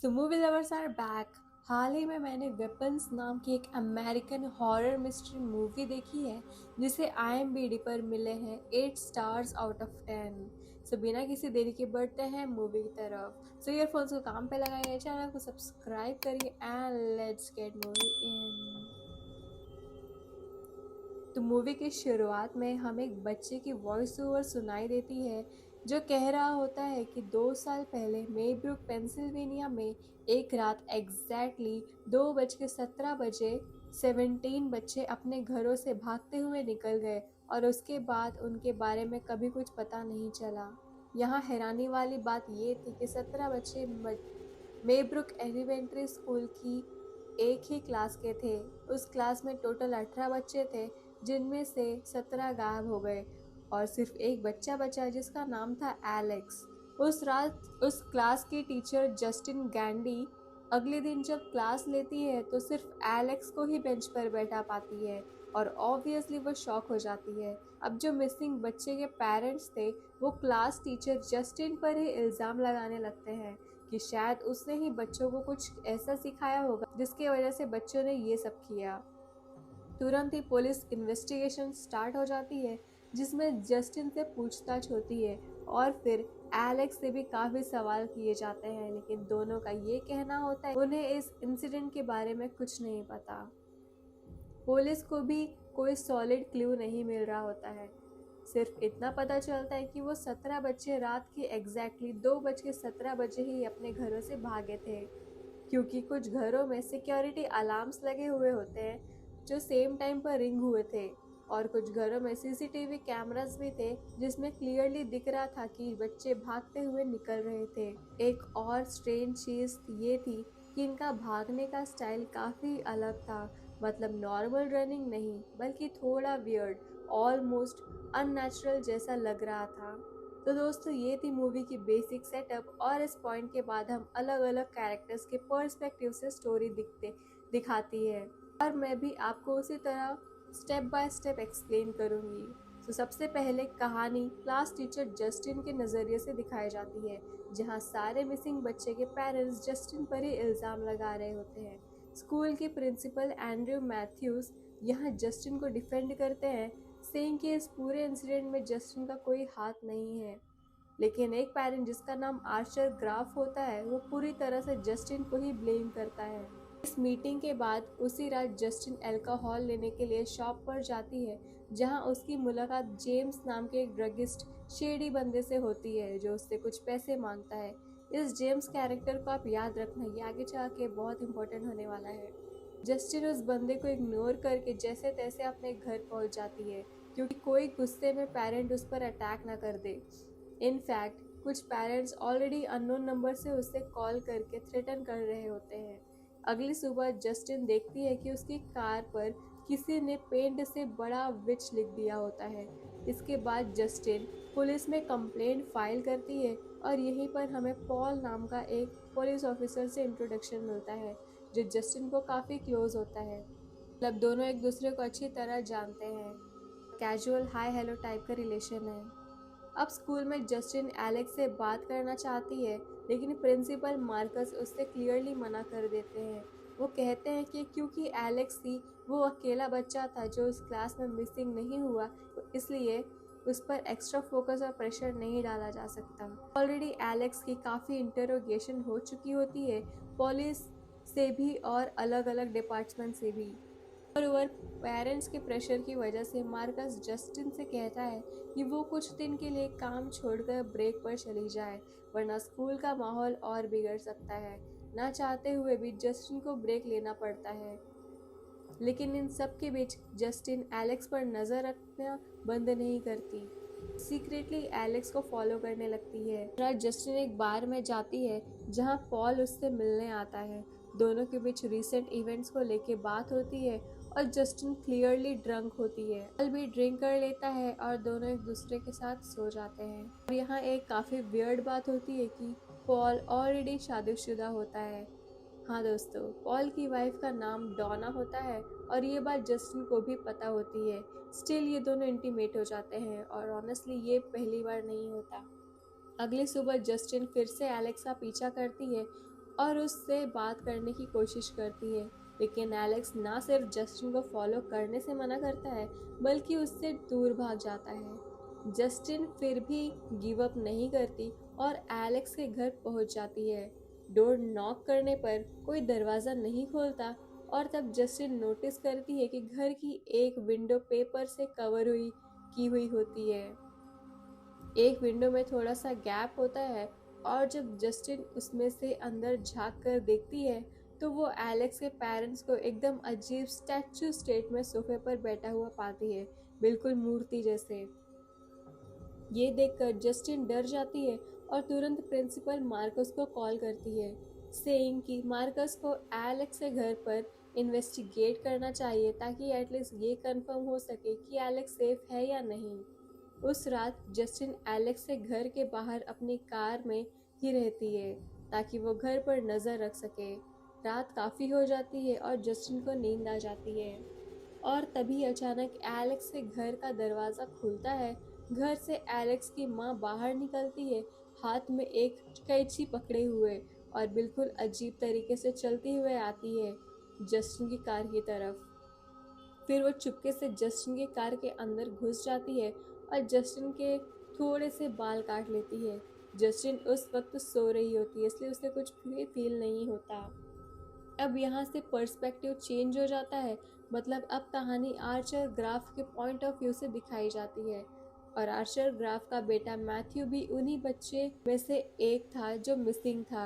So movie lovers are back. हाल ही में मैंने वेपन्स नाम की एक अमेरिकन हॉरर मिस्ट्री मूवी देखी है जिसे IMDb पर मिले हैं 8 स्टार्स आउट ऑफ 10। सो बिना किसी देरी के बढ़ते हैं मूवी की तरफ। सो ईयरफोन्स को काम पे लगाइए, चैनल को सब्सक्राइब करिए एंड लेट्स गेट मूवी इन। तो मूवी की शुरुआत में हमें एक बच्चे की वॉइस ओवर सुनाई देती है जो कह रहा होता है कि 2 साल पहले मेब्रुक पेंसिल्वेनिया में एक रात एग्जैक्टली 2:17 17 बच्चे अपने घरों से भागते हुए निकल गए और उसके बाद उनके बारे में कभी कुछ पता नहीं चला। यहाँ हैरानी वाली बात ये थी कि 17 बच्चे मेब्रुक एलिमेंट्री स्कूल की एक ही क्लास के थे। उस क्लास में टोटल 18 बच्चे थे जिनमें से 17 गायब हो गए और सिर्फ एक बच्चा बचा जिसका नाम था एलेक्स। उस रात उस क्लास की टीचर जस्टिन गैंडी अगले दिन जब क्लास लेती है तो सिर्फ एलेक्स को ही बेंच पर बैठा पाती है और ऑब्वियसली वो शॉक हो जाती है। अब जो मिसिंग बच्चे के पेरेंट्स थे वो क्लास टीचर जस्टिन पर ही इल्ज़ाम लगाने लगते हैं कि शायद उसने ही बच्चों को कुछ ऐसा सिखाया होगा जिसकी वजह से बच्चों ने ये सब किया। तुरंत ही पुलिस इन्वेस्टिगेशन स्टार्ट हो जाती है जिसमें जस्टिन से पूछताछ होती है और फिर एलेक्स से भी काफी सवाल किए जाते हैं, लेकिन दोनों का ये कहना होता है उन्हें इस इंसिडेंट के बारे में कुछ नहीं पता। पुलिस को भी कोई सॉलिड क्लू नहीं मिल रहा होता है। सिर्फ इतना पता चलता है कि वो 17 बच्चे रात के एग्जैक्टली 2:17 ही अपने घरों से भागे थे, क्योंकि कुछ घरों में सिक्योरिटी अलार्म्स लगे हुए होते हैं जो सेम टाइम पर रिंग हुए थे और कुछ घरों में CCTV कैमरास भी थे जिसमें क्लियरली दिख रहा था कि बच्चे भागते हुए निकल रहे थे। एक और स्ट्रेंज चीज ये थी कि इनका भागने का स्टाइल काफी अलग था, मतलब नॉर्मल रनिंग नहीं बल्कि थोड़ा वियर्ड, ऑलमोस्ट अननेचुरल जैसा लग रहा था। तो दोस्तों ये थी मूवी की बेसिक सेटअप और इस पॉइंट के बाद हम अलग अलग कैरेक्टर्स के पर्सपेक्टिव से स्टोरी दिखाती है और मैं भी आपको उसी तरह स्टेप बाय स्टेप एक्सप्लेन करूंगी। तो सबसे पहले कहानी क्लास टीचर जस्टिन के नज़रिए से दिखाई जाती है, जहां सारे मिसिंग बच्चे के पेरेंट्स जस्टिन पर ही इल्ज़ाम लगा रहे होते हैं। स्कूल के प्रिंसिपल एंड्रयू मैथ्यूज यहाँ जस्टिन को डिफेंड करते हैं, सेइंग कि इस पूरे इंसिडेंट में जस्टिन का कोई हाथ नहीं है। लेकिन एक पेरेंट जिसका नाम आर्चर ग्राफ होता है वो पूरी तरह से जस्टिन को ही ब्लेम करता है। इस मीटिंग के बाद उसी रात जस्टिन अल्कोहल लेने के लिए शॉप पर जाती है जहां उसकी मुलाकात जेम्स नाम के एक ड्रगिस्ट शेडी बंदे से होती है जो उससे कुछ पैसे मांगता है। इस जेम्स कैरेक्टर को आप याद रखना, ये आगे चल के बहुत इंपॉर्टेंट होने वाला है। जस्टिन उस बंदे को इग्नोर करके जैसे तैसे अपने घर पहुंच जाती है क्योंकि कोई गुस्से में पेरेंट उस पर अटैक ना कर दे। इनफैक्ट कुछ पेरेंट्स ऑलरेडी अननोन नंबर से उससे कॉल करके थ्रेटन कर रहे होते हैं। अगली सुबह जस्टिन देखती है कि उसकी कार पर किसी ने पेंट से बड़ा विच लिख दिया होता है। इसके बाद जस्टिन पुलिस में कंप्लेंट फाइल करती है और यहीं पर हमें पॉल नाम का एक पुलिस ऑफिसर से इंट्रोडक्शन मिलता है जो जस्टिन को काफ़ी क्लोज होता है। मतलब दोनों एक दूसरे को अच्छी तरह जानते हैं, कैजुअल हाय हेलो टाइप का रिलेशन है। अब स्कूल में जस्टिन एलेक्स से बात करना चाहती है लेकिन प्रिंसिपल मार्कस उससे क्लियरली मना कर देते हैं। वो कहते हैं कि क्योंकि एलेक्स ही वो अकेला बच्चा था जो उस क्लास में मिसिंग नहीं हुआ, तो इसलिए उस पर एक्स्ट्रा फोकस और प्रेशर नहीं डाला जा सकता। ऑलरेडी एलेक्स की काफ़ी इंटरोगेशन हो चुकी होती है, पुलिस से भी और अलग अलग डिपार्टमेंट से भी। और पेरेंट्स के प्रेशर की वजह से मार्कस जस्टिन से कहता है कि वो कुछ दिन के लिए काम छोड़कर ब्रेक पर चली जाए, वरना स्कूल का माहौल और बिगड़ सकता है। ना चाहते हुए भी जस्टिन को ब्रेक लेना पड़ता है, लेकिन इन सब के बीच जस्टिन एलेक्स पर नज़र रखना बंद नहीं करती। सीक्रेटली एलेक्स को फॉलो करने लगती है। रात जस्टिन एक बार में जाती है जहां पॉल उससे मिलने आता है। दोनों के बीच रीसेंट इवेंट्स को लेके बात होती है और जस्टिन क्लियरली ड्रंक होती है। पॉल भी ड्रिंक कर लेता है और दोनों एक दूसरे के साथ सो जाते हैं। और यहाँ एक काफ़ी वियर्ड बात होती है कि पॉल ऑलरेडी शादीशुदा होता है। हाँ दोस्तों, पॉल की वाइफ का नाम डॉना होता है और ये बात जस्टिन को भी पता होती है। स्टिल ये दोनों इंटीमेट हो जाते हैं और ऑनेस्टली ये पहली बार नहीं होता। अगली सुबह जस्टिन फिर से एलेक्स का पीछा करती है और उससे बात करने की कोशिश करती है, लेकिन एलेक्स ना सिर्फ जस्टिन को फॉलो करने से मना करता है बल्कि उससे दूर भाग जाता है। जस्टिन फिर भी गिव अप नहीं करती और एलेक्स के घर पहुंच जाती है। डोर नॉक करने पर कोई दरवाज़ा नहीं खोलता और तब जस्टिन नोटिस करती है कि घर की एक विंडो पेपर से कवर हुई की हुई होती है। एक विंडो में थोड़ा सा गैप होता है और जब जस्टिन उसमें से अंदर झांक कर देखती है तो वो एलेक्स के पेरेंट्स को एकदम अजीब स्टैचू स्टेट में सोफे पर बैठा हुआ पाती है, बिल्कुल मूर्ति जैसे। ये देखकर जस्टिन डर जाती है और तुरंत प्रिंसिपल मार्कस को कॉल करती है, सेइंग कि मार्कस को एलेक्स के घर पर इन्वेस्टिगेट करना चाहिए ताकि एटलीस्ट ये कंफर्म हो सके कि एलेक्स सेफ है या नहीं। उस रात जस्टिन एलेक्स के घर के बाहर अपनी कार में ही रहती है ताकि वो घर पर नज़र रख सके। रात काफ़ी हो जाती है और जस्टिन को नींद आ जाती है और तभी अचानक एलेक्स के घर का दरवाज़ा खुलता है। घर से एलेक्स की माँ बाहर निकलती है, हाथ में एक कैंची पकड़े हुए, और बिल्कुल अजीब तरीके से चलती हुए आती है जस्टिन की कार की तरफ। फिर वो चुपके से जस्टिन के कार के अंदर घुस जाती है और जस्टिन के थोड़े से बाल काट लेती है। जस्टिन उस वक्त सो रही होती है इसलिए उसे कुछ भी फील नहीं होता। अब यहाँ से पर्सपेक्टिव चेंज हो जाता है, मतलब अब कहानी आर्चर ग्राफ के पॉइंट ऑफ व्यू से दिखाई जाती है और आर्चर ग्राफ का बेटा मैथ्यू भी उन्हीं बच्चे में से एक था जो मिसिंग था।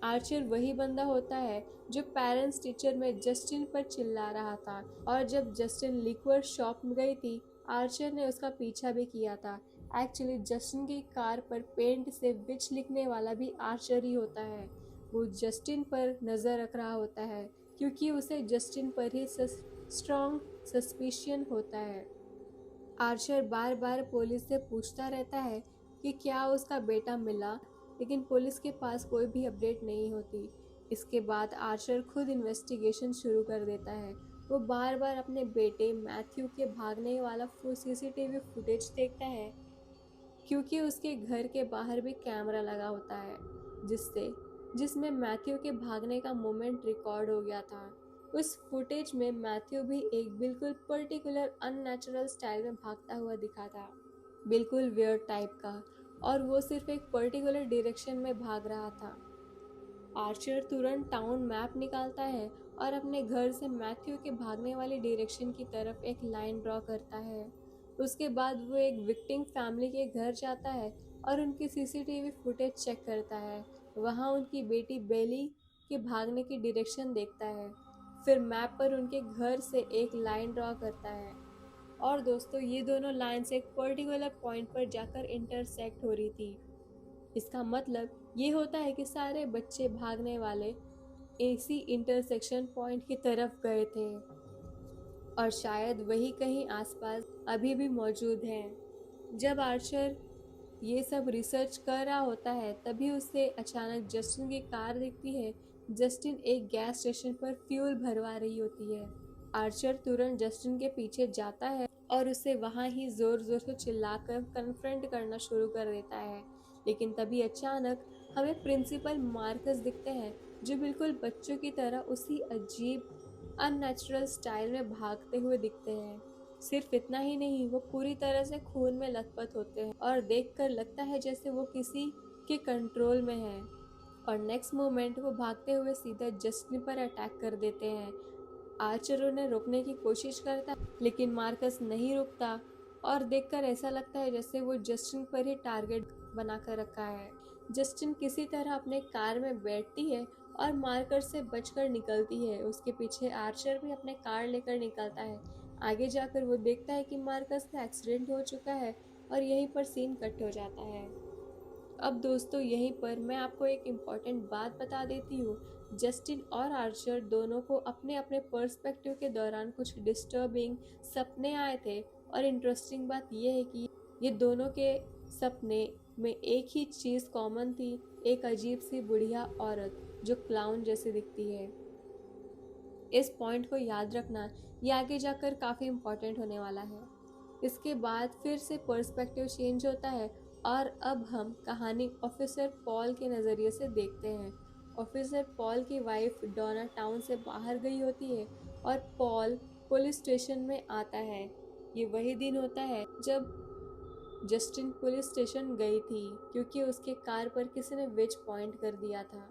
आर्चर वही बंदा होता है जो पेरेंट्स टीचर में जस्टिन पर चिल्ला रहा था और जब जस्टिन लिक्वर शॉप में गई थी आर्चर ने उसका पीछा भी किया था। एक्चुअली जस्टिन की कार पर पेंट से विच लिखने वाला भी आर्चर ही होता है। वो जस्टिन पर नज़र रख रहा होता है क्योंकि उसे जस्टिन पर ही स्ट्रॉन्ग सस्पिशियन होता है। आर्चर बार बार पुलिस से पूछता रहता है कि क्या उसका बेटा मिला, लेकिन पुलिस के पास कोई भी अपडेट नहीं होती। इसके बाद आर्चर खुद इन्वेस्टिगेशन शुरू कर देता है। वो बार बार अपने बेटे मैथ्यू के भागने वाला सीसीटीवी फुटेज देखता है क्योंकि उसके घर के बाहर भी कैमरा लगा होता है जिसमें मैथ्यू के भागने का मोमेंट रिकॉर्ड हो गया था। उस फुटेज में मैथ्यू भी एक बिल्कुल पर्टिकुलर अननेचुरल स्टाइल में भागता हुआ दिखा था, बिल्कुल वियर्ड टाइप का, और वो सिर्फ एक पर्टिकुलर डायरेक्शन में भाग रहा था। आर्चर तुरंत टाउन मैप निकालता है और अपने घर से मैथ्यू के भागने वाली डायरेक्शन की तरफ एक लाइन ड्रॉ करता है। उसके बाद वो एक विक्टिम फैमिली के घर जाता है और उनकी सीसीटीवी फुटेज चेक करता है। वहाँ उनकी बेटी बेली के भागने की डायरेक्शन देखता है, फिर मैप पर उनके घर से एक लाइन ड्रॉ करता है और दोस्तों ये दोनों लाइन्स एक पर्टिकुलर पॉइंट पर जाकर इंटरसेक्ट हो रही थी। इसका मतलब ये होता है कि सारे बच्चे भागने वाले इसी इंटरसेक्शन पॉइंट की तरफ गए थे और शायद वही कहीं आसपास अभी भी मौजूद हैं। जब आर्चर ये सब रिसर्च कर रहा होता है तभी उसे अचानक जस्टिन की कार दिखती है। जस्टिन एक गैस स्टेशन पर फ्यूल भरवा रही होती है। आर्चर तुरंत जस्टिन के पीछे जाता है और उसे वहाँ ही जोर जोर से चिल्लाकर कन्फ्रंट करना शुरू कर देता है, लेकिन तभी अचानक हमें प्रिंसिपल मार्कस दिखते हैं जो बिल्कुल बच्चों की तरह उसी अजीब अननेचुरल स्टाइल में भागते हुए दिखते हैं। सिर्फ इतना ही नहीं, वो पूरी तरह से खून में लथपथ होते हैं और देखकर लगता है जैसे वो किसी के कंट्रोल में है। और नेक्स्ट मोमेंट वो भागते हुए सीधा जस्टिन पर अटैक कर देते हैं। आर्चर उन्हें रोकने की कोशिश करता लेकिन मार्कस नहीं रुकता और देखकर ऐसा लगता है जैसे वो जस्टिन पर ही टारगेट बनाकर रखा है। जस्टिन किसी तरह अपने कार में बैठती है और मार्कस से बचकर निकलती है। उसके पीछे आर्चर भी अपने कार लेकर निकलता है। आगे जाकर वो देखता है कि मार्कस का एक्सीडेंट हो चुका है और यहीं पर सीन कट हो जाता है। अब दोस्तों यहीं पर मैं आपको एक इम्पॉर्टेंट बात बता देती हूँ। जस्टिन और आर्चर दोनों को अपने अपने पर्सपेक्टिव के दौरान कुछ डिस्टर्बिंग सपने आए थे और इंटरेस्टिंग बात यह है कि ये दोनों के सपने में एक ही चीज़ कॉमन थी, एक अजीब सी बुढ़िया औरत जो क्लाउन जैसी दिखती है। इस पॉइंट को याद रखना, ये आगे जाकर काफ़ी इम्पोर्टेंट होने वाला है। इसके बाद फिर से पर्सपेक्टिव चेंज होता है और अब हम कहानी ऑफिसर पॉल के नज़रिए से देखते हैं। ऑफिसर पॉल की वाइफ डोना टाउन से बाहर गई होती है और पॉल पुलिस स्टेशन में आता है। ये वही दिन होता है जब जस्टिन पुलिस स्टेशन गई थी क्योंकि उसके कार पर किसी ने विच पॉइंट कर दिया था।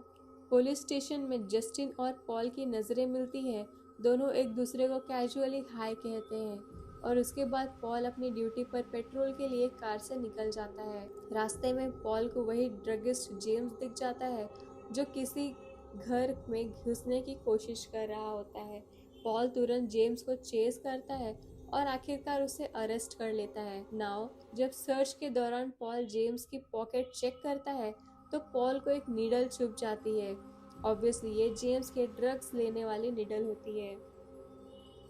पुलिस स्टेशन में जस्टिन और पॉल की नज़रें मिलती हैं। दोनों एक दूसरे को कैजुअली हाय कहते हैं और उसके बाद पॉल अपनी ड्यूटी पर पेट्रोल के लिए कार से निकल जाता है। रास्ते में पॉल को वही ड्रगिस्ट जेम्स दिख जाता है जो किसी घर में घुसने की कोशिश कर रहा होता है। पॉल तुरंत जेम्स को चेस करता है और आखिरकार उसे अरेस्ट कर लेता है। नाउ जब सर्च के दौरान पॉल जेम्स की पॉकेट चेक करता है तो पॉल को एक नीडल चुभ जाती है। ऑब्वियसली ये जेम्स के ड्रग्स लेने वाली नीडल होती है।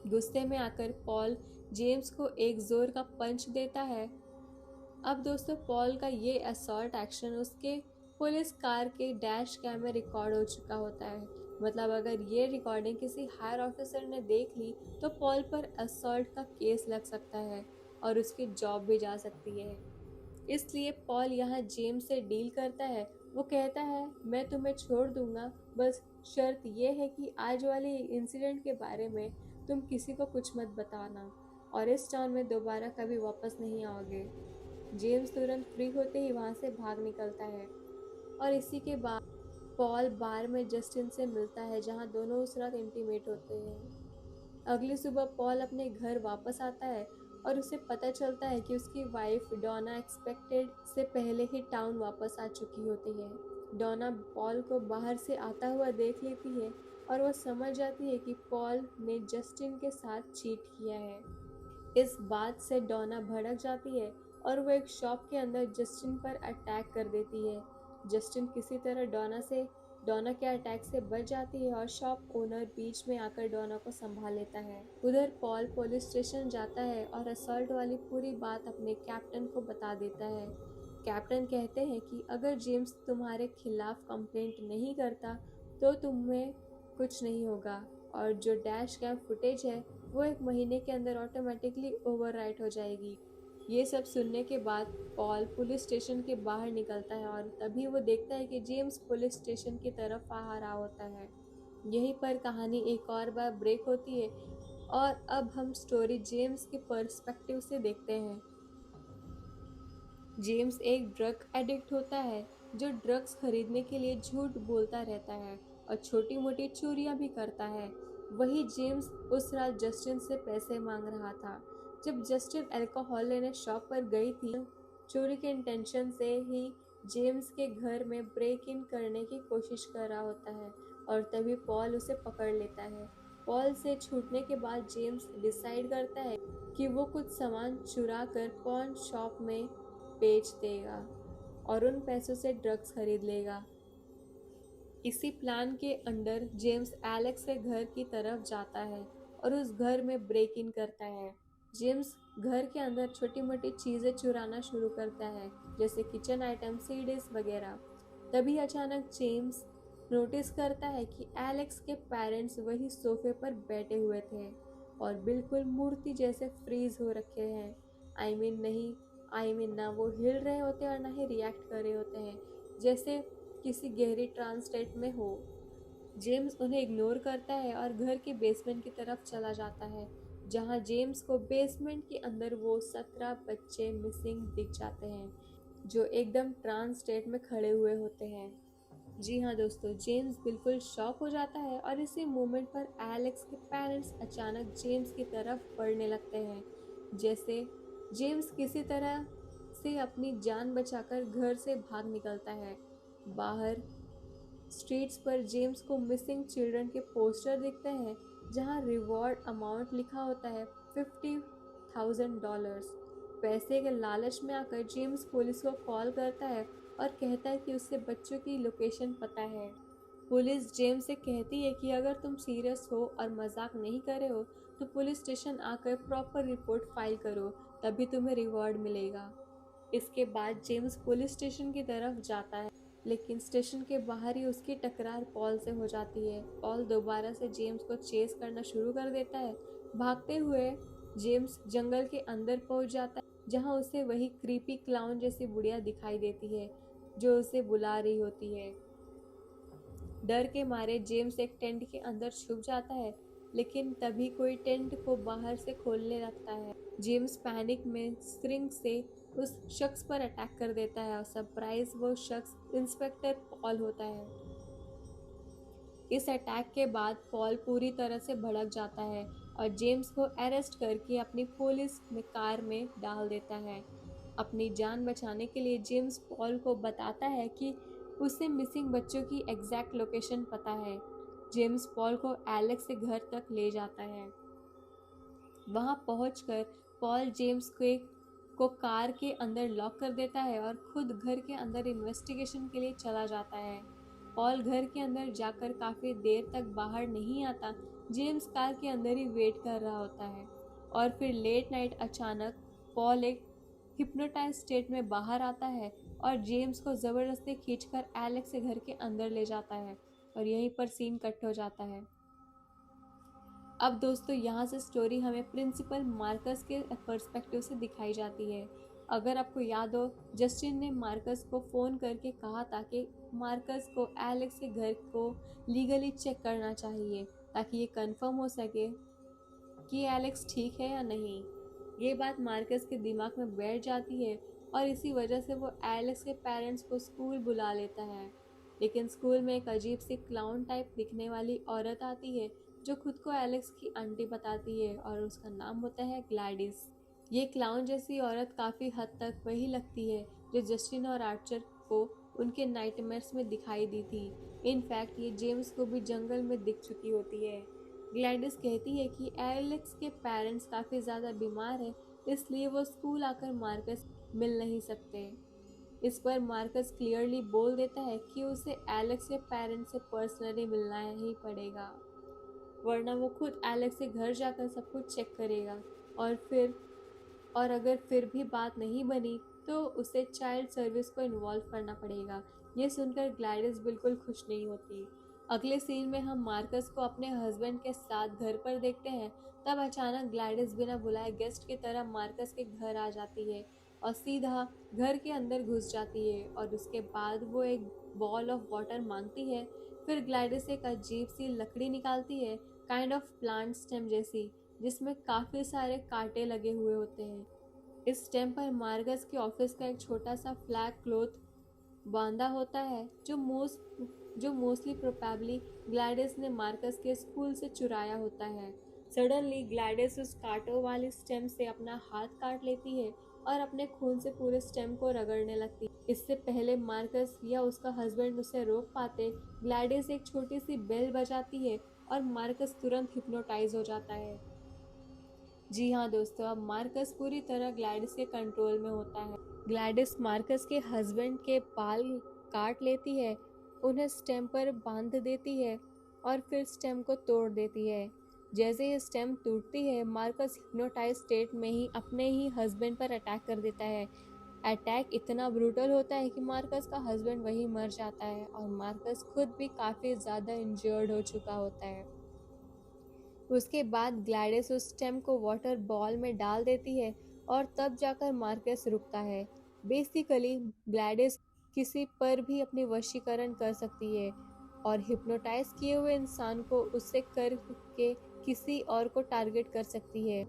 गुस्से में आकर पॉल जेम्स को एक जोर का पंच देता है। अब दोस्तों पॉल का ये असॉल्ट एक्शन उसके पुलिस कार के डैश कैम में रिकॉर्ड हो चुका होता है। मतलब अगर ये रिकॉर्डिंग किसी हायर ऑफिसर ने देख ली तो पॉल पर असॉल्ट का केस लग सकता है और उसकी जॉब भी जा सकती है। इसलिए पॉल यहाँ जेम्स से डील करता है। वो कहता है मैं तुम्हें छोड़ दूंगा, बस शर्त ये है कि आज वाले इंसिडेंट के बारे में तुम किसी को कुछ मत बताना और इस टाउन में दोबारा कभी वापस नहीं आओगे। जेम्स तुरंत फ्री होते ही वहाँ से भाग निकलता है और इसी के बाद पॉल बार में जस्टिन से मिलता है जहाँ दोनों उस रात इंटीमेट होते हैं। अगली सुबह पॉल अपने घर वापस आता है और उसे पता चलता है कि उसकी वाइफ डोना एक्सपेक्टेड से पहले ही टाउन वापस आ चुकी होती है। डोना पॉल को बाहर से आता हुआ देख लेती है और वह समझ जाती है कि पॉल ने जस्टिन के साथ चीट किया है। इस बात से डोना भड़क जाती है और वो एक शॉप के अंदर जस्टिन पर अटैक कर देती है। जस्टिन किसी तरह डोना के अटैक से बच जाती है और शॉप ओनर बीच में आकर डोना को संभाल लेता है। उधर पॉल पुलिस स्टेशन जाता है और असॉल्ट वाली पूरी बात अपने कैप्टन को बता देता है। कैप्टन कहते हैं कि अगर जेम्स तुम्हारे खिलाफ कंप्लेंट नहीं करता तो तुम्हें कुछ नहीं होगा और जो डैश कैम फुटेज है वो 1 महीने के अंदर ऑटोमेटिकली ओवरराइट हो जाएगी। ये सब सुनने के बाद पॉल पुलिस स्टेशन के बाहर निकलता है और तभी वो देखता है कि जेम्स पुलिस स्टेशन की तरफ आ रहा होता है। यहीं पर कहानी एक और बार ब्रेक होती है और अब हम स्टोरी जेम्स के पर्सपेक्टिव से देखते हैं। जेम्स एक ड्रग एडिक्ट होता है जो ड्रग्स खरीदने के लिए झूठ बोलता रहता है और छोटी मोटी चोरियां भी करता है। वही जेम्स उस रात जस्टिन से पैसे मांग रहा था। जब जस्टिन अल्कोहल लेने शॉप पर गई थी, चोरी के इंटेंशन से ही जेम्स के घर में ब्रेक इन करने की कोशिश कर रहा होता है और तभी पॉल उसे पकड़ लेता है। पॉल से छूटने के बाद जेम्स डिसाइड करता है कि वो कुछ सामान चुरा कर पॉन शॉप में बेच देगा और उन पैसों से ड्रग्स खरीद लेगा। इसी प्लान के अंडर जेम्स एलेक्स के घर की तरफ जाता है और उस घर में ब्रेक इन करता है। जेम्स घर के अंदर छोटी मोटी चीज़ें चुराना शुरू करता है जैसे किचन आइटम, सीडीज वगैरह। तभी अचानक जेम्स नोटिस करता है कि एलेक्स के पेरेंट्स वही सोफे पर बैठे हुए थे और बिल्कुल मूर्ति जैसे फ्रीज हो रखे हैं। आई मीन ना वो हिल रहे होते और ना ही रिएक्ट कर रहे होते हैं, जैसे किसी गहरी ट्रांस स्टेट में हो। जेम्स उन्हें इग्नोर करता है और घर के बेसमेंट की तरफ चला जाता है जहां जेम्स को बेसमेंट के अंदर वो 17 बच्चे मिसिंग दिख जाते हैं जो एकदम ट्रांस स्टेट में खड़े हुए होते हैं। जी हाँ दोस्तों, जेम्स बिल्कुल शॉक हो जाता है और इसी मोमेंट पर एलेक्स के पेरेंट्स अचानक जेम्स की तरफ बढ़ने लगते हैं। जैसे जेम्स किसी तरह से अपनी जान बचाकर घर से भाग निकलता है। बाहर स्ट्रीट्स पर जेम्स को मिसिंग चिल्ड्रन के पोस्टर दिखते हैं जहां रिवॉर्ड अमाउंट लिखा होता है $50,000। पैसे के लालच में आकर जेम्स पुलिस को कॉल करता है और कहता है कि उसे बच्चों की लोकेशन पता है। पुलिस जेम्स से कहती है कि अगर तुम सीरियस हो और मजाक नहीं कर रहे हो तो पुलिस स्टेशन आकर प्रॉपर रिपोर्ट फाइल करो, तभी तुम्हें रिवॉर्ड मिलेगा। इसके बाद जेम्स पुलिस स्टेशन की तरफ जाता है लेकिन स्टेशन के बाहर ही उसकी टकरार पॉल से हो जाती है। पॉल दोबारा से जेम्स को चेस करना शुरू कर देता है। भागते हुए जेम्स जंगल के अंदर पहुंच जाता है जहां उसे वही क्रीपी क्लाउन जैसी बुढ़िया दिखाई देती है जो उसे बुला रही होती है। डर के मारे जेम्स एक टेंट के अंदर छुप जाता है, लेकिन तभी कोई टेंट को बाहर से खोलने लगता है। जेम्स पैनिक में स्प्रिंग से उस शख्स पर अटैक कर देता है और सरप्राइज वो शख्स इंस्पेक्टर पॉल होता है। इस अटैक के बाद पॉल पूरी तरह से भड़क जाता है और जेम्स को अरेस्ट करके अपनी पुलिस में कार में डाल देता है। अपनी जान बचाने के लिए जेम्स पॉल को बताता है कि उसे मिसिंग बच्चों की एग्जैक्ट लोकेशन पता है। जेम्स पॉल को एलेक्स के घर तक ले जाता है। वहां पहुंचकर पॉल जेम्स को कार के अंदर लॉक कर देता है और खुद घर के अंदर इन्वेस्टिगेशन के लिए चला जाता है। पॉल घर के अंदर जाकर काफी देर तक बाहर नहीं आता। जेम्स कार के अंदर ही वेट कर रहा होता है और फिर लेट नाइट अचानक पॉल एक हिप्नोटाइज स्टेट में बाहर आता है और जेम्स को जबरदस्ती खींचकर एलेक्स के घर के अंदर ले जाता है और यहीं पर सीन कट हो जाता है। अब दोस्तों यहाँ से स्टोरी हमें प्रिंसिपल मार्कस के पर्सपेक्टिव से दिखाई जाती है। अगर आपको याद हो, जस्टिन ने मार्कस को फ़ोन करके कहा था कि मार्कस को एलेक्स के घर को लीगली चेक करना चाहिए ताकि ये कंफर्म हो सके कि एलेक्स ठीक है या नहीं। ये बात मार्कस के दिमाग में बैठ जाती है और इसी वजह से वो एलेक्स के पेरेंट्स को स्कूल बुला लेता है। लेकिन स्कूल में एक अजीब सी क्लाउन टाइप दिखने वाली औरत आती है जो खुद को एलेक्स की आंटी बताती है और उसका नाम होता है ग्लैडिस। ये क्लाउन जैसी औरत काफ़ी हद तक वही लगती है जो जस्टिन और आर्चर को उनके नाइटमेयर्स में दिखाई दी थी। इनफैक्ट ये जेम्स को भी जंगल में दिख चुकी होती है। ग्लैडिस कहती है कि एलेक्स के पेरेंट्स काफ़ी ज़्यादा बीमार हैं, इसलिए वो स्कूल आकर मार्कस मिल नहीं सकते। इस पर मार्कस क्लियरली बोल देता है कि उसे एलेक्स के पेरेंट्स से पर्सनली मिलना ही पड़ेगा, वरना वो खुद एलेक्स के घर जाकर सब कुछ चेक करेगा और अगर फिर भी बात नहीं बनी तो उसे चाइल्ड सर्विस को इन्वॉल्व करना पड़ेगा। ये सुनकर ग्लैडिस बिल्कुल खुश नहीं होती। अगले सीन में हम मार्कस को अपने हस्बैंड के साथ घर पर देखते हैं। तब अचानक ग्लैडिस बिना बुलाए गेस्ट की तरह मार्कस के घर आ जाती है और सीधा घर के अंदर घुस जाती है और उसके बाद वो एक बॉल ऑफ वाटर मांगती है। फिर ग्लैडिस एक अजीब सी लकड़ी निकालती है, काइंड ऑफ प्लांट स्टेम जैसी, जिसमें काफ़ी सारे कांटे लगे हुए होते हैं। इस स्टेम पर मार्कस के ऑफिस का एक छोटा सा फ्लैग क्लॉथ बांधा होता है जो मोस्टली प्रोबेबली ग्लैडिस ने मार्कस के स्कूल से चुराया होता है। सडनली ग्लैडिस उस कांटों वाली स्टेम से अपना हाथ काट लेती है और अपने खून से पूरे स्टेम को रगड़ने लगती है। इससे पहले मार्कस या उसका हस्बैंड उसे रोक पाते, ग्लैडिस एक छोटी सी बेल बजाती है और मार्कस तुरंत हिप्नोटाइज हो जाता है। जी हाँ दोस्तों, अब मार्कस पूरी तरह ग्लैडिस के कंट्रोल में होता है। ग्लैडिस मार्कस के हस्बैंड के बाल काट लेती है, उन्हें स्टेम पर बांध देती है और फिर स्टेम को तोड़ देती है। जैसे ही स्टेम टूटती है, मार्कस हिप्नोटाइज स्टेट में ही अपने ही हस्बैंड पर अटैक कर देता है। अटैक इतना ब्रूटल होता है कि मार्कस का हस्बैंड वहीं मर जाता है और मार्कस खुद भी काफ़ी ज़्यादा इंजर्ड हो चुका होता है। उसके बाद ग्लैडिस उस स्टेम को वाटर बॉल में डाल देती है और तब जाकर मार्कस रुकता है। बेसिकली ग्लैडिस किसी पर भी अपनी वशीकरण कर सकती है और हिप्नोटाइज किए हुए इंसान को उससे करके किसी और को टारगेट कर सकती है।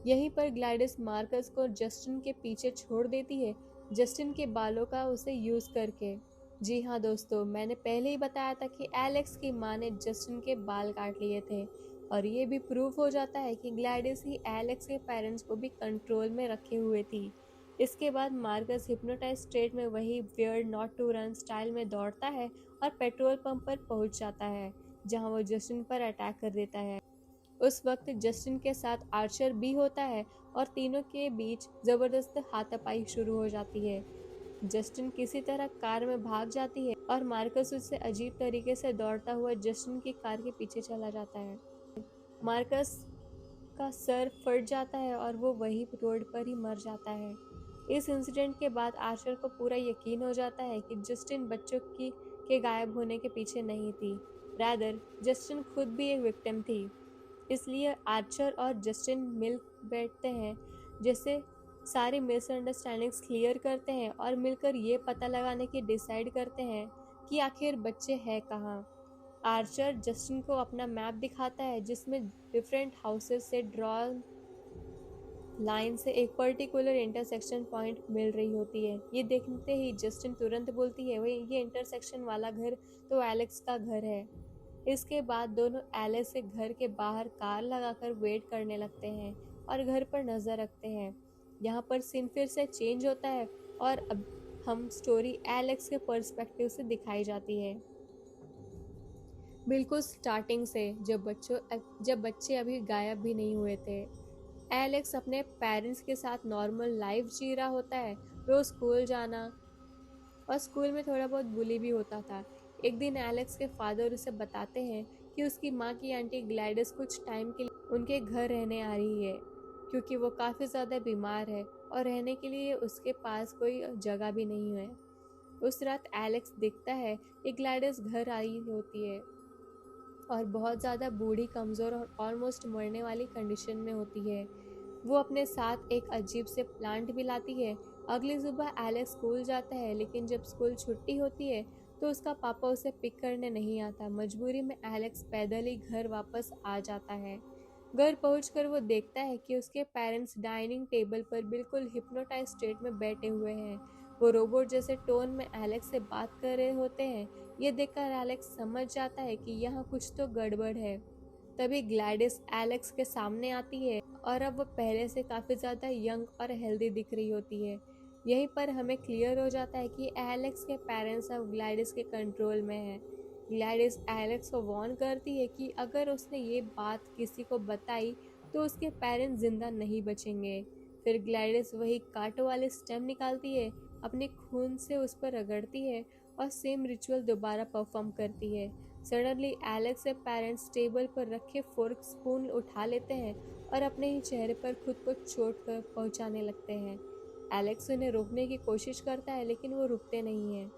यहीं पर ग्लैडिस मार्कस को जस्टिन के पीछे छोड़ देती है, जस्टिन के बालों का उसे यूज करके। जी हाँ दोस्तों, मैंने पहले ही बताया था कि एलेक्स की माँ ने जस्टिन के बाल काट लिए थे और ये भी प्रूफ हो जाता है कि ग्लैडिस ही एलेक्स के पेरेंट्स को भी कंट्रोल में रखे हुए थी। इसके बाद मार्कस हिप्नोटाइज स्टेट में वही weird not to run style में दौड़ता है और पेट्रोल पंप पर पहुंच जाता है, जहां वो जस्टिन पर अटैक कर देता है। उस वक्त जस्टिन के साथ आर्चर भी होता है और तीनों के बीच जबरदस्त हाथापाई शुरू हो जाती है। जस्टिन किसी तरह कार में भाग जाती है और मार्कस उससे अजीब तरीके से दौड़ता हुआ जस्टिन की कार के पीछे चला जाता है। मार्कस का सर फट जाता है और वो वही रोड पर ही मर जाता है। इस इंसिडेंट के बाद आर्चर को पूरा यकीन हो जाता है कि जस्टिन बच्चों के गायब होने के पीछे नहीं थी, रादर जस्टिन खुद भी एक विक्टिम थी। इसलिए आर्चर और जस्टिन मिल बैठते हैं, जैसे सारी मिसअंडरस्टैंडिंग्स क्लियर करते हैं और मिलकर ये पता लगाने की डिसाइड करते हैं कि आखिर बच्चे हैं कहाँ। आर्चर जस्टिन को अपना मैप दिखाता है जिसमें डिफरेंट हाउसेस से ड्रॉ लाइन से एक पर्टिकुलर इंटरसेक्शन पॉइंट मिल रही होती है। ये देखते ही जस्टिन तुरंत बोलती है, वही ये इंटरसेक्शन वाला घर तो एलेक्स का घर है। इसके बाद दोनों एलेक्स के घर के बाहर कार लगाकर वेट करने लगते हैं और घर पर नजर रखते हैं। यहाँ पर सीन फिर से चेंज होता है और अब हम स्टोरी एलेक्स के पर्सपेक्टिव से दिखाई जाती है, बिल्कुल स्टार्टिंग से, जब बच्चे अभी गायब भी नहीं हुए थे। एलेक्स अपने पेरेंट्स के साथ नॉर्मल लाइफ जी रहा होता है, रोज स्कूल जाना, और स्कूल में थोड़ा बहुत बुली भी होता था। एक दिन एलेक्स के फादर उसे बताते हैं कि उसकी माँ की आंटी ग्लैडिस कुछ टाइम के लिए उनके घर रहने आ रही है, क्योंकि वो काफ़ी ज़्यादा बीमार है और रहने के लिए उसके पास कोई जगह भी नहीं है। उस रात एलेक्स देखता है कि ग्लैडिस घर आई होती है और बहुत ज़्यादा बूढ़ी, कमज़ोर और ऑलमोस्ट मरने वाली कंडीशन में होती है। वो अपने साथ एक अजीब से प्लांट भी लाती है। अगली सुबह एलेक्स स्कूल जाता है, लेकिन जब स्कूल छुट्टी होती है तो उसका पापा उसे पिक करने नहीं आता। मजबूरी में एलेक्स पैदल ही घर वापस आ जाता है। घर पहुंचकर वो देखता है कि उसके पेरेंट्स डाइनिंग टेबल पर बिल्कुल हिप्नोटाइज स्टेट में बैठे हुए हैं। वो रोबोट जैसे टोन में एलेक्स से बात कर रहे होते हैं। ये देखकर एलेक्स समझ जाता है कि यहाँ कुछ तो गड़बड़ है। तभी ग्लैडिस एलेक्स के सामने आती है और अब वो पहले से काफ़ी ज़्यादा यंग और हेल्दी दिख रही होती है। यहीं पर हमें क्लियर हो जाता है कि एलेक्स के पेरेंट्स अब ग्लैडिस के कंट्रोल में हैं। ग्लैडिस एलेक्स को वार्न करती है कि अगर उसने ये बात किसी को बताई तो उसके पेरेंट्स जिंदा नहीं बचेंगे। फिर ग्लैडिस वही कांटों वाले स्टेम निकालती है, अपने खून से उस पर रगड़ती है और सेम रिचुअल दोबारा परफॉर्म करती है। सडनली एलेक्स के पेरेंट्स टेबल पर रखे फोर्क स्पून उठा लेते हैं और अपने ही चेहरे पर खुद को चोट कर पहुंचाने लगते हैं। एलेक्स उन्हें रोकने की कोशिश करता है, लेकिन वो रुकते नहीं हैं।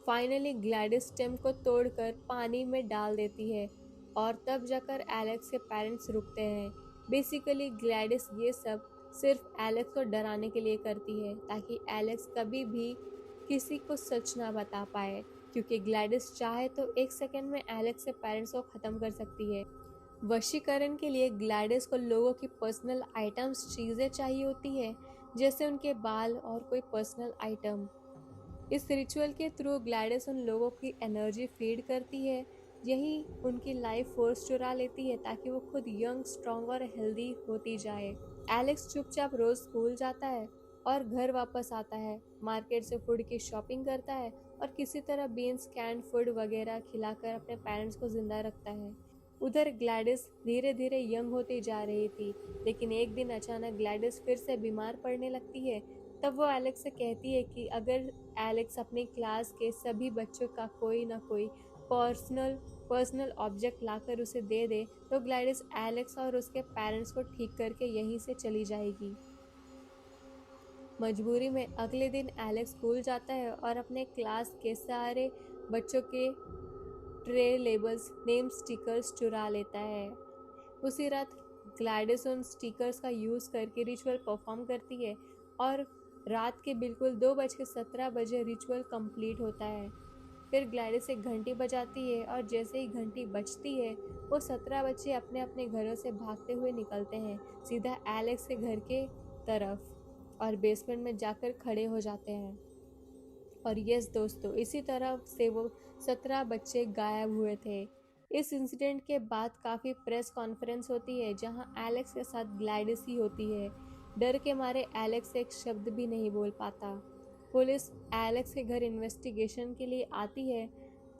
फाइनली ग्लैडिस स्टेम को तोड़कर पानी में डाल देती है और तब जाकर एलेक्स के पेरेंट्स रुकते हैं। बेसिकली ग्लैडिस ये सब सिर्फ एलेक्स को डराने के लिए करती है, ताकि एलेक्स कभी भी किसी को सच ना बता पाए, क्योंकि ग्लैडिस चाहे तो एक सेकंड में एलेक्स के पेरेंट्स को ख़त्म कर सकती है। वशीकरण के लिए ग्लैडिस को लोगों की पर्सनल आइटम्स, चीज़ें चाहिए होती है, जैसे उनके बाल और कोई पर्सनल आइटम। इस रिचुअल के थ्रू ग्लैडिस उन लोगों की एनर्जी फीड करती है, यही उनकी लाइफ फोर्स चुरा लेती है ताकि वो खुद यंग, स्ट्रॉन्ग और हेल्दी होती जाए। एलेक्स चुपचाप रोज स्कूल जाता है और घर वापस आता है, मार्केट से फूड की शॉपिंग करता है और किसी तरह बीन्स, कैंड फूड वगैरह खिलाकर अपने पेरेंट्स को जिंदा रखता है। उधर ग्लैडिस धीरे धीरे यंग होती जा रही थी, लेकिन एक दिन अचानक ग्लैडिस फिर से बीमार पड़ने लगती है। तब वो एलेक्स से कहती है कि अगर एलेक्स अपनी क्लास के सभी बच्चों का कोई ना कोई पर्सनल पर्सनल ऑब्जेक्ट लाकर उसे दे दे तो ग्लैडिस एलेक्स और उसके पेरेंट्स को ठीक करके यहीं से चली जाएगी। मजबूरी में अगले दिन एलेक्स स्कूल जाता है और अपने क्लास के सारे बच्चों के ट्रे लेबल्स, नेम स्टिकर्स चुरा लेता है। उसी रात ग्लैडिस उन स्टिकर्स का यूज़ करके रिचुअल परफॉर्म करती है और रात के बिल्कुल 2:17 रिचुअल कंप्लीट होता है। फिर ग्लैडिस एक घंटी बजाती है और जैसे ही घंटी बजती है वो 17 बच्चे अपने अपने घरों से भागते हुए निकलते हैं, सीधा एलेक्स के घर के तरफ, और बेसमेंट में जाकर खड़े हो जाते हैं। और यस दोस्तों, इसी तरह से वो 17 बच्चे गायब हुए थे। इस इंसिडेंट के बाद काफ़ी प्रेस कॉन्फ्रेंस होती है जहां एलेक्स के साथ ग्लैडिस ही होती है। डर के मारे एलेक्स एक शब्द भी नहीं बोल पाता। पुलिस एलेक्स के घर इन्वेस्टिगेशन के लिए आती है,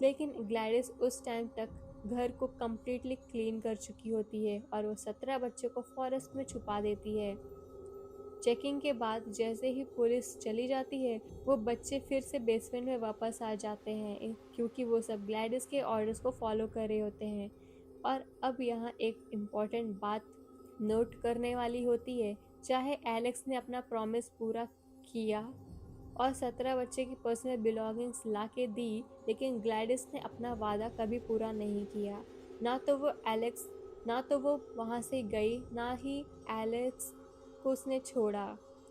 लेकिन ग्लैडिस उस टाइम तक घर को कम्प्लीटली क्लीन कर चुकी होती है और वो 17 बच्चों को फॉरेस्ट में छुपा देती है। चेकिंग के बाद जैसे ही पुलिस चली जाती है वो बच्चे फिर से बेसमेंट में वापस आ जाते हैं, क्योंकि वो सब ग्लैडिस के ऑर्डर्स को फॉलो कर रहे होते हैं। और अब यहाँ एक इम्पॉर्टेंट बात नोट करने वाली होती है, चाहे एलेक्स ने अपना प्रॉमिस पूरा किया और 17 बच्चे की पर्सनल बिलोंगिंग्स ला के दी, लेकिन ग्लैडिस ने अपना वादा कभी पूरा नहीं किया। ना तो वो वहाँ से गई, ना ही एलेक्स को उसने छोड़ा,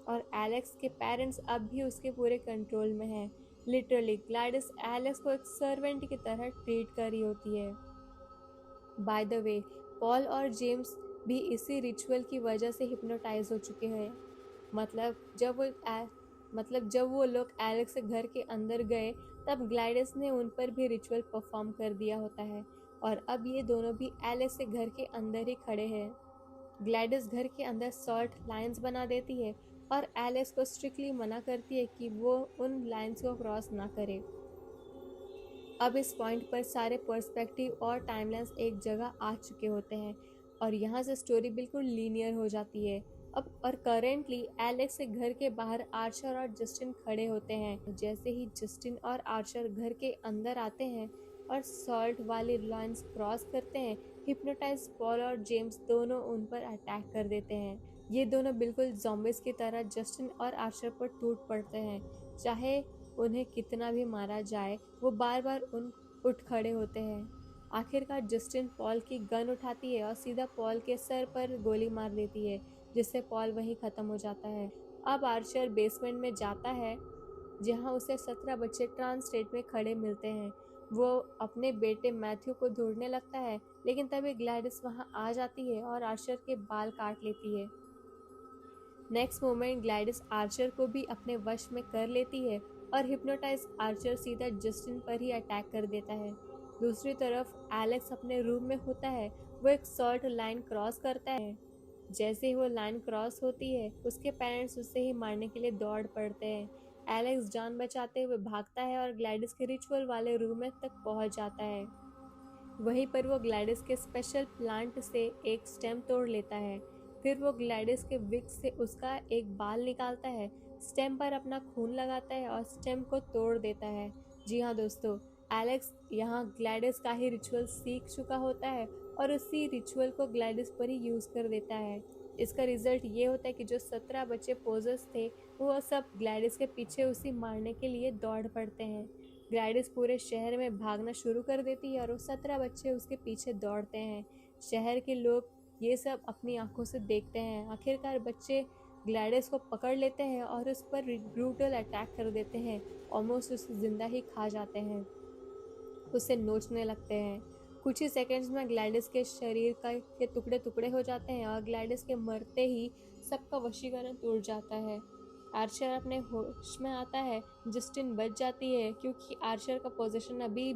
और एलेक्स के पेरेंट्स अब भी उसके पूरे कंट्रोल में हैं। लिटरली ग्लैडिस एलेक्स को एक सर्वेंट की तरह ट्रीट कर रही होती है। बाय द वे, पॉल और जेम्स भी इसी रिचुअल की वजह से हिप्नोटाइज हो चुके हैं। मतलब जब वो लोग एलेक्स के घर के अंदर गए, तब ग्लैडिस ने उन पर भी रिचुअल परफॉर्म कर दिया होता है, और अब ये दोनों भी एलेक्स के घर के अंदर ही खड़े हैं। ग्लैडिस घर के अंदर सॉल्ट लाइंस बना देती है और एलेक्स को स्ट्रिक्टली मना करती है कि वो उन लाइंस को क्रॉस ना करे। अब इस पॉइंट पर सारे पर्सपेक्टिव और टाइमलाइंस एक जगह आ चुके होते हैं और यहाँ से स्टोरी बिल्कुल लीनियर हो जाती है। अब और करेंटली एलेक्स के घर के बाहर आर्चर और जस्टिन खड़े होते हैं। जैसे ही जस्टिन और आर्चर घर के अंदर आते हैं और सॉल्ट वाली लाइंस क्रॉस करते हैं, हिप्नोटाइज पॉल और जेम्स दोनों उन पर अटैक कर देते हैं। ये दोनों बिल्कुल ज़ॉम्बिस की तरह जस्टिन और आर्चर पर टूट पड़ते हैं। चाहे उन्हें कितना भी मारा जाए, वो बार बार उठ खड़े होते हैं। आखिरकार जस्टिन पॉल की गन उठाती है और सीधा पॉल के सर पर गोली मार देती है, जिससे पॉल वहीं ख़त्म हो जाता है। अब आर्चर बेसमेंट में जाता है, जहां उसे 17 बच्चे ट्रांस स्टेट में खड़े मिलते हैं। वो अपने बेटे मैथ्यू को ढूंढने लगता है, लेकिन तभी ग्लैडिस वहां आ जाती है और आर्चर के बाल काट लेती है। नेक्स्ट मोमेंट ग्लैडिस आर्चर को भी अपने वश में कर लेती है और हिप्नोटाइज आर्चर सीधा जस्टिन पर ही अटैक कर देता है। दूसरी तरफ एलेक्स अपने रूम में होता है। वो एक सॉल्ट लाइन क्रॉस करता है। जैसे ही वो लाइन क्रॉस होती है, उसके पेरेंट्स उसे ही मारने के लिए दौड़ पड़ते हैं। एलेक्स जान बचाते हुए भागता है और ग्लैडिस के रिचुअल वाले रूम में तक पहुंच जाता है। वहीं पर वो ग्लैडिस के स्पेशल प्लांट से एक स्टेम तोड़ लेता है। फिर वो ग्लैडिस के विग से उसका एक बाल निकालता है, स्टेम पर अपना खून लगाता है और स्टेम को तोड़ देता है। जी हाँ दोस्तों, एलेक्स यहाँ ग्लैडिस का ही रिचुअल सीख चुका होता है और उसी रिचुअल को ग्लैडिस पर ही यूज़ कर देता है। इसका रिजल्ट ये होता है कि जो 17 बच्चे पोजर्स थे, वो सब ग्लैडिस के पीछे उसी मारने के लिए दौड़ पड़ते हैं। ग्लैडिस पूरे शहर में भागना शुरू कर देती है और वो 17 बच्चे उसके पीछे दौड़ते हैं। शहर के लोग ये सब अपनी आंखों से देखते हैं। आखिरकार बच्चे ग्लैडिस को पकड़ लेते हैं और उस पर ब्रूटल अटैक कर देते हैं। ऑलमोस्ट उसे जिंदा ही खा जाते हैं, उसे नोचने लगते हैं। कुछ ही सेकंड्स में ग्लैडिस के शरीर के टुकड़े टुकड़े हो जाते हैं और ग्लैडिस के मरते ही सबका वशीकरण टूट जाता है। आर्चर अपने होश में आता है। जस्टिन बच जाती है क्योंकि आर्चर का पोजीशन अभी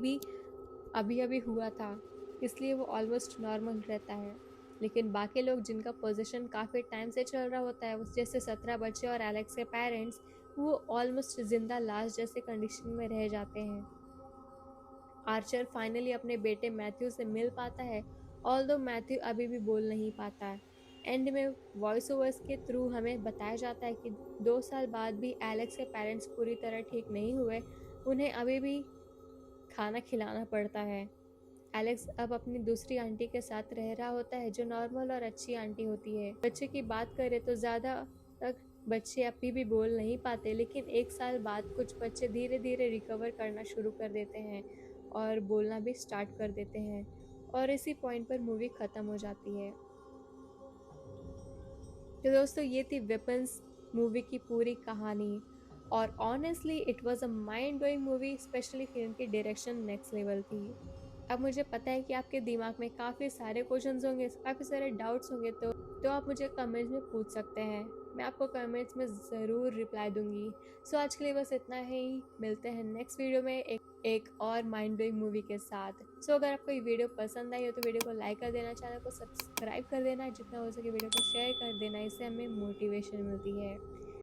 अभी हुआ था, इसलिए वो ऑलमोस्ट नॉर्मल रहता है। लेकिन बाकी लोग जिनका पोजीशन काफ़ी टाइम से चल रहा होता है, जैसे 17 बच्चे और एलेक्स के पेरेंट्स, वो ऑलमोस्ट जिंदा लाश जैसे कंडीशन में रह जाते हैं। आर्चर फाइनली अपने बेटे मैथ्यू से मिल पाता है, ऑल्दो मैथ्यू अभी भी बोल नहीं पाता। एंड में वॉइस ओवर्स के थ्रू हमें बताया जाता है कि 2 साल बाद भी एलेक्स के पेरेंट्स पूरी तरह ठीक नहीं हुए, उन्हें अभी भी खाना खिलाना पड़ता है। एलेक्स अब अपनी दूसरी आंटी के साथ रह रहा होता है, जो नॉर्मल और अच्छी आंटी होती है। बच्चे की बात करें तो ज़्यादा तक बच्चे अभी भी बोल नहीं पाते, लेकिन 1 साल बाद कुछ बच्चे धीरे धीरे रिकवर करना शुरू कर देते हैं और बोलना भी स्टार्ट कर देते हैं, और इसी पॉइंट पर मूवी ख़त्म हो जाती है। तो दोस्तों, ये थी वेपन्स मूवी की पूरी कहानी, और honestly it was a mind blowing movie. Specially film की डायरेक्शन नेक्स्ट लेवल थी। अब मुझे पता है कि आपके दिमाग में काफ़ी सारे क्वेश्चंस होंगे, काफ़ी सारे डाउट्स होंगे, तो आप मुझे कमेंट्स में पूछ सकते हैं। मैं आपको कमेंट्स में ज़रूर रिप्लाई दूंगी। सो आज के लिए बस इतना ही। मिलते हैं नेक्स्ट वीडियो में एक और माइंड ब्लोइंग मूवी के साथ। सो अगर आपको ये वीडियो पसंद आई हो तो वीडियो को लाइक कर देना, चैनल को सब्सक्राइब कर देना, जितना हो सके वीडियो को शेयर कर देना, इससे हमें मोटिवेशन मिलती है।